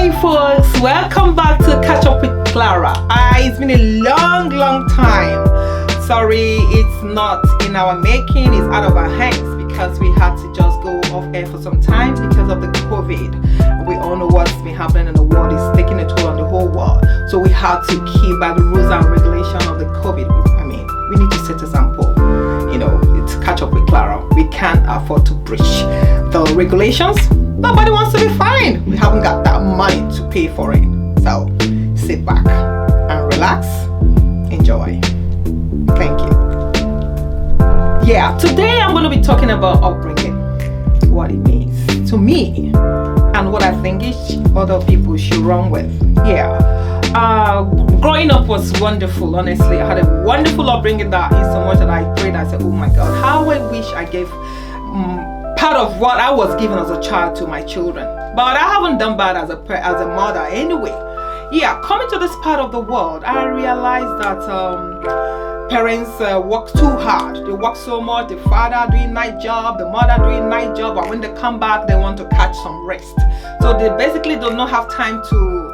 Hi folks, welcome back to Catch Up with Clara. It's been a long time. Sorry, it's not in our making, it's out of our hands because we had to just go off air for some time because of the COVID. We all know what's been happening in the world is taking a toll on the whole world. So we had to keep by the rules and regulation of the COVID. We need to set a sample, to catch up with Clara. We can't afford to breach the regulations. Nobody wants to be fined. We haven't got that money to pay for it. So sit back and relax. Enjoy. Thank you. Yeah, today I'm going to be talking about upbringing, what it means to me, and what I think other people should run with. Growing up was wonderful, honestly. I had a wonderful upbringing that is so much that I prayed. I said, oh my God, how I wish I gave part of what I was given as a child to my children. But I haven't done bad as a mother anyway. Coming to this part of the world, I realized that parents work too hard. They work so much. The father doing night job, the mother doing night job, and when they come back, they want to catch some rest. So they basically do not have time to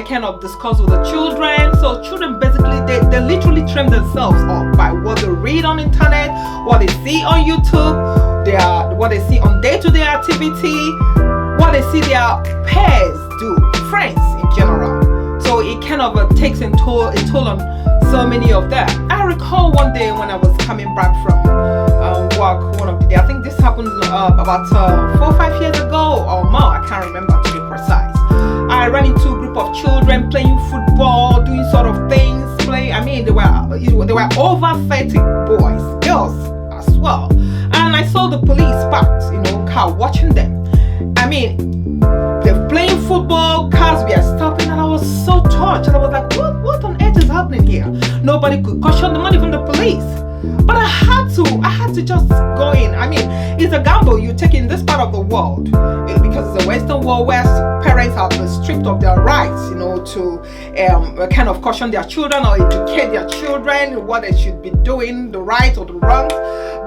kind of discuss with the children. So children basically they literally train themselves up by what they read on internet, what they see on YouTube, what they see on day-to-day activity, what they see their peers do, friends in general. So it kind of takes a toll on so many of them. I recall one day when I was coming back from work one of the day. I think this happened about 4 or 5 years ago or more. I can't remember to be precise. I ran into a group of children playing football, doing sort of things. They were over 30 boys, girls as well. And I saw the police parked, car watching them. They're playing football, cars were stopping, and I was so touched. And I was like, what on earth is happening here? Nobody could caution them, not even the police. But I had to just go in. It's a gamble you take in this part of the world because it's a Western world where parents are stripped of their rights, to kind of caution their children or educate their children what they should be doing, the right or the wrong.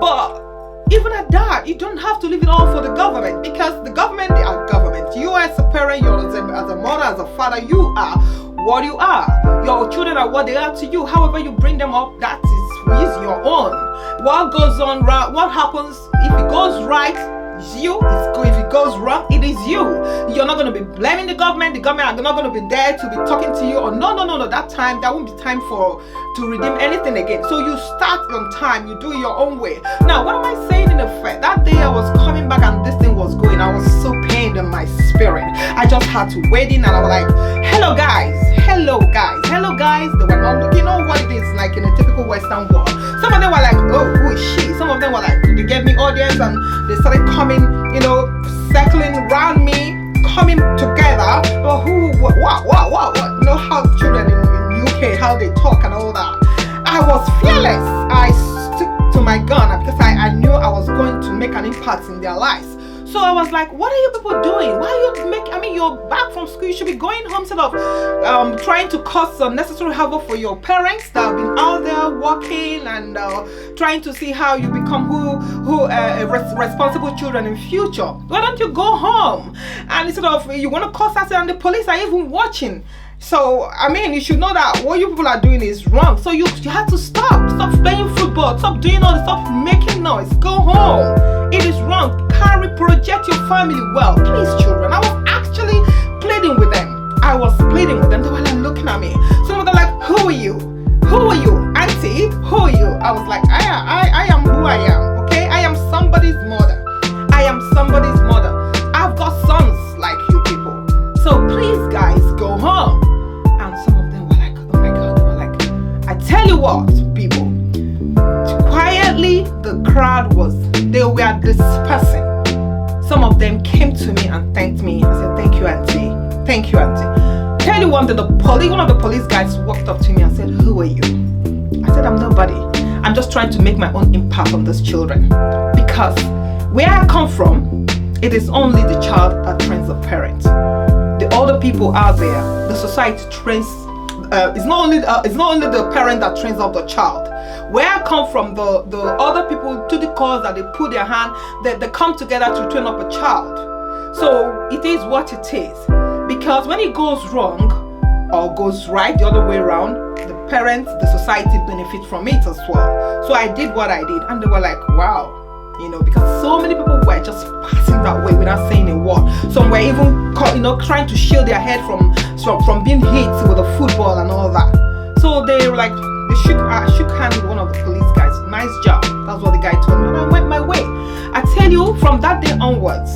But even at that, you don't have to leave it all for the government because the government, they are government. You as a parent, you as a mother, as a father, you are what you are. Your children are what they are to you. However you bring them up, that is your own. What goes on right, what happens if it goes right, it's you. If it goes wrong, it is you. You're not going to be blaming the government. The government are not going to be there to be talking to you. Or no. That won't be time to redeem anything again. So you start on time. You do it your own way. Now, what am I saying in effect? That day I was coming back and this thing was going. I was so pained in my spirit. I just had to wait in and I was like, hello guys. They were not looking. You know what it is like in a typical Western world. Some of them were like, oh, who is she? Some of them were like, they gave me audience and they started coming, circling around me, coming together. But what? You know how children in UK, how they talk and all that. I was fearless. I stuck to my gun because I knew I was going to make an impact in their lives. So I was like, what are you people doing? Why are you you're back from school. You should be going home instead of trying to cause unnecessary havoc for your parents that have been out there working and trying to see how you become responsible children in future. Why don't you go home? And instead of you want to cause us and the police are even watching. So, you should know that what you people are doing is wrong. So you have to stop playing football, stop doing all this, stop making noise, go home. It is wrong. Project your family well. Please, children. I was actually pleading with them. They were like looking at me. Some of them like, who are you? Auntie, who are you? I was like, I am who I am, okay? I am somebody's mother. I've got sons like you people. So please, guys, go home. And some of them were like, oh my God. They were like, I tell you what, people. Quietly, the crowd they were dispersing. Some of them came to me and thanked me. I said, thank you, auntie. Tell you one thing, one of the police guys walked up to me and said, who are you? I said, I'm nobody. I'm just trying to make my own impact on these children. Because where I come from, it is only the child that trains the parent. The older people out there, the society trains. It's not only the parent that trains up the child. Where I come from, the other people to the cause that they put their hand, they come together to train up a child. So it is what it is. Because when it goes wrong or goes right, the other way around, the parents, the society benefit from it as well. So I did what I did, and they were like, wow. Because so many people were just passing that way without saying a word. Some were even, trying to shield their head from being hit with a football and all that. So they were like, I shook hands with one of the police guys. Nice job. That's what the guy told me, and I went my way. I tell you, from that day onwards,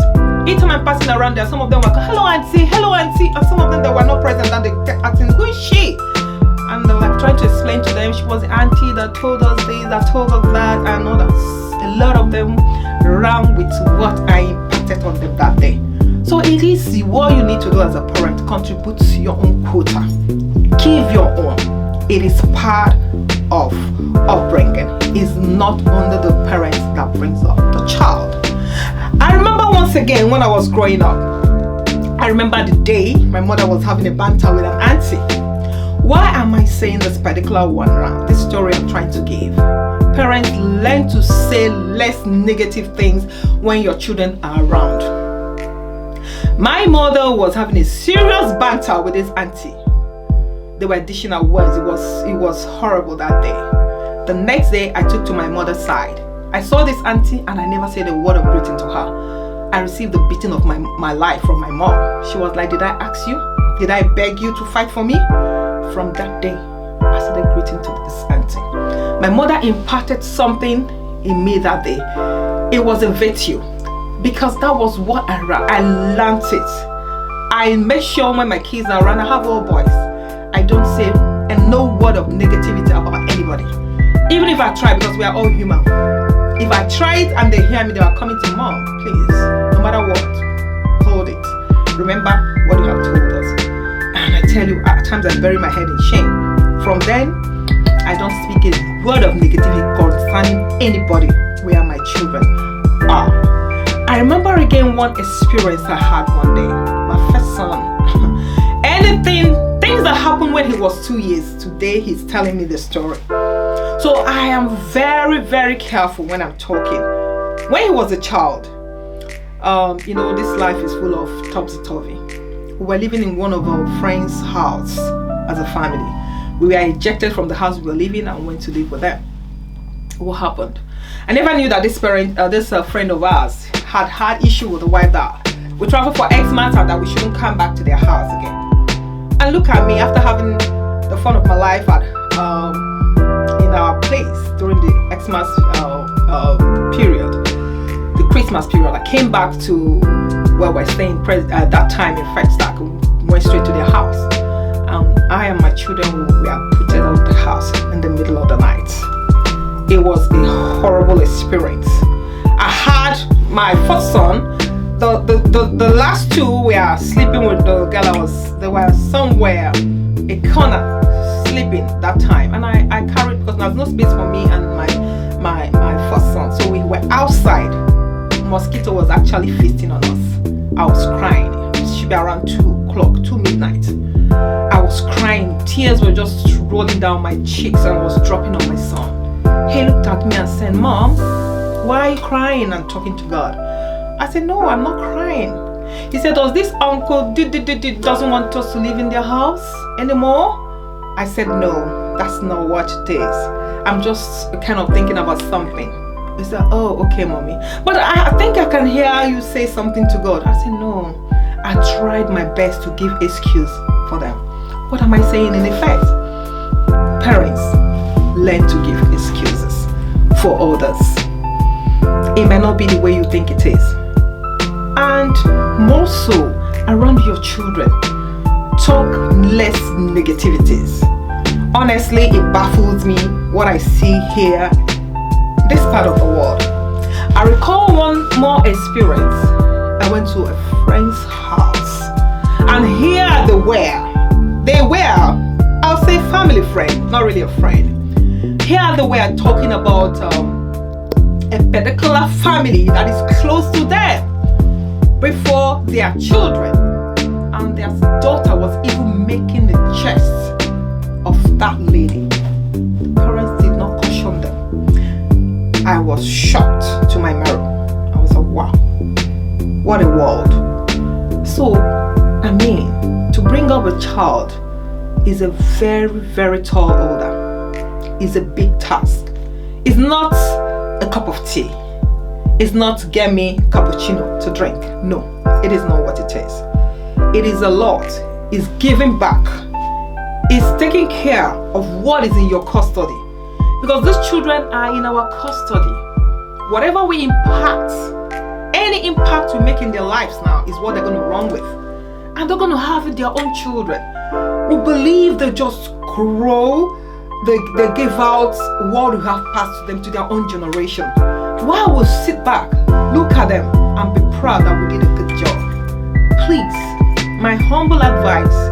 each time I'm passing around there, some of them were like, hello auntie, and some of them that were not present, and they kept asking, who is she? And they were like trying to explain to them she was the auntie that told us this, that told us that, and all that. A lot of them ran with what I impacted on them that day. So it is what you need to do as a parent. Contribute your own quota. Give your own. It is part of upbringing. It's not only the parents that brings up the child. I remember once again when I was growing up, I remember the day my mother was having a banter with an auntie. Why am I saying this particular one now? This story I'm trying to give. Parents, learn to say less negative things when your children are around. My mother was having a serious banter with this auntie. They were dishing out words. It was horrible that day. The next day, I took to my mother's side. I saw this auntie and I never said a word of greeting to her. I received the beating of my life from my mom. She was like, did I ask you? Did I beg you to fight for me? From that day, I started greeting to this auntie. My mother imparted something in me that day. It was a virtue, because that was what I learned it. I make sure when my kids are around, I have all boys, I don't say and no word of negativity about anybody. Even if I try, because we are all human. If I try it and they hear me, they are coming to mom, please, no matter what, hold it. Remember what you have told us. And I tell you, at times I bury my head in shame. From then, I don't speak a word of negativity concerning anybody where my children are. I remember again one experience I had one day. My first son. Things that happened when he was 2 years. Today he's telling me the story. So I am very, very careful when I'm talking. When he was a child, this life is full of topsy-turvy. We were living in one of our friends' house as a family. We were ejected from the house we were living and went to live with them. What happened? I never knew that this friend of ours had issue with the wife that we traveled for X months and that we shouldn't come back to their house again. And look at me, after having the fun of my life in our place during the Xmas period, the Christmas period, I came back to where we're staying at that time in Fredstack, went straight to their house. I and my children were put out of the house in the middle of the night. It was a horrible experience. I had my first son, the last two were sleeping with the girl. They were somewhere, a corner, sleeping that time. And I carried, because there was no space for me and my first son. So we were outside. Mosquito was actually feasting on us. I was crying. It should be around 2 o'clock, 2 midnight. I was crying. Tears were just rolling down my cheeks and was dropping on my son. He looked at me and said, Mom, why are you crying and talking to God? I said, no, I'm not crying. He said, does this uncle doesn't want us to live in their house anymore? I said, no, that's not what it is. I'm just kind of thinking about something. He said, oh, okay, mommy. But I think I can hear you say something to God. I said, no, I tried my best to give excuse for them. What am I saying in effect? Parents, learn to give excuses for others. It may not be the way you think it is. And more so, around your children, talk less negativities. Honestly, it baffles me what I see here, this part of the world. I recall one more experience. I went to a friend's house, and here they were, I'll say family friend, not really a friend. Here they were talking about a particular family that is close to them before their children, and their daughter was even making the chest of that lady. The parents did not caution them. I was shocked to my marrow. I was like, wow, what a world. So, I mean, bring up a child is a very, very tall order. It's a big task. It's not a cup of tea. It's not get me cappuccino to drink. No, it is not what it is. It is a lot. It's giving back. It's taking care of what is in your custody. Because these children are in our custody. Whatever we impact, any impact we make in their lives now is what they're going to run with. And they're going to have their own children. We believe they just grow, they give out what we have passed to them to their own generation. While we sit back, look at them, and be proud that we did a good job. Please, my humble advice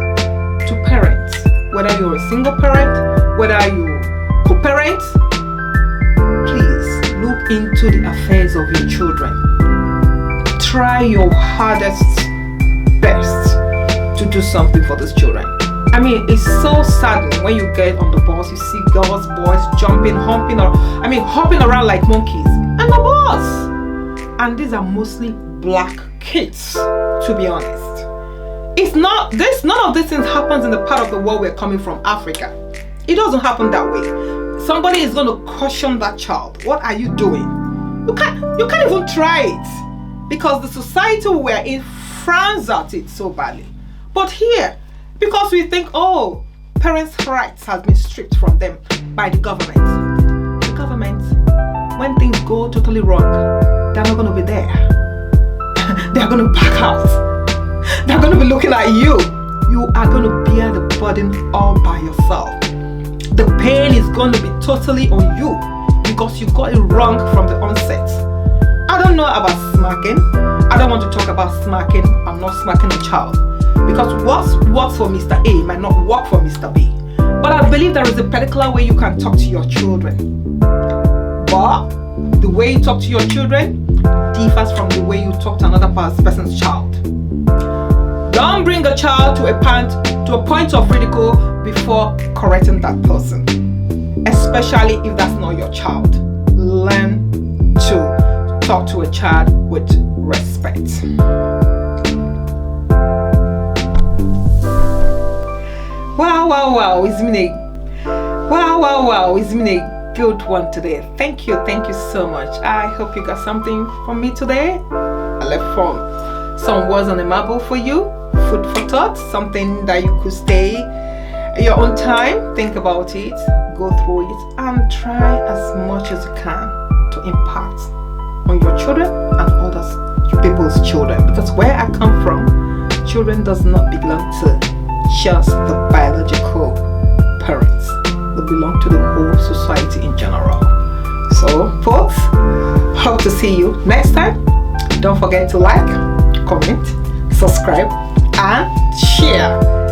to parents, whether you're a single parent, whether you co-parent, please look into the affairs of your children. Try your hardest best to do something for these children. I mean, it's so saddening when you get on the bus, you see girls, boys jumping, hopping around like monkeys. And the bus. And these are mostly black kids, to be honest. None of these things happens in the part of the world we're coming from, Africa. It doesn't happen that way. Somebody is going to caution that child. What are you doing? You can't even try it. Because the society we're in frowns at it so badly. But here, because we think, oh, parents' rights have been stripped from them by the government. The government, when things go totally wrong, they're not going to be there. They're going to back out. They're going to be looking at you. You are going to bear the burden all by yourself. The pain is going to be totally on you because you got it wrong from the onset. I don't know about smacking. I don't want to talk about smacking. I'm not smacking a child. Because what works for Mr. A might not work for Mr. B. But I believe there is a particular way you can talk to your children. But the way you talk to your children differs from the way you talk to another person's child. Don't bring a child to a point of ridicule before correcting that person. Especially if that's not your child. Learn to talk to a child with respect. Wow, it's been a good one today. Thank you so much. I hope you got something from me today. I left some words on the marble for you, food for thought, something that you could stay at your own time, think about it, go through it, and try as much as you can to impact on your children and others, people's children. Because where I come from, children does not belong to just the biological parents. They belong to the whole society in general. So folks, hope to see you next time. Don't forget to like, comment, subscribe and share.